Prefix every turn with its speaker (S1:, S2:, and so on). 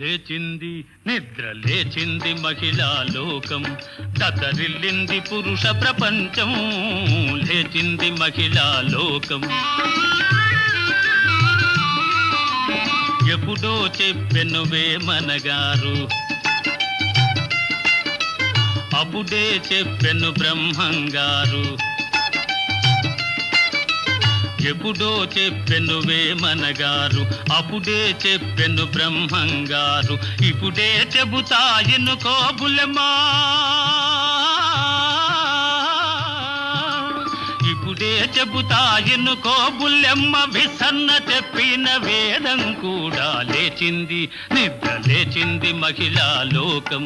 S1: లేచింది నిద్ర లేచింది మహిళా లోకం, దతరిల్లింది పురుష ప్రపంచం. లేచింది మహిళా లోకం. ఎప్పుడో చెప్పెను వేమనగారు, అప్పుడే చెప్పెను బ్రహ్మంగారు. ఎప్పుడో చెప్పెను వేమనగారు, అప్పుడే చెప్పెను బ్రహ్మంగారు. ఇప్పుడే చెబుతా ఎన్నుకో బుల్లెమ్మా, ఇప్పుడే చెబుతా ఎన్నుకో బుల్లెమ్మ. విసన్న చెప్పిన వేదం కూడా లేచింది నిద్ర లేచింది మహిళా లోకం.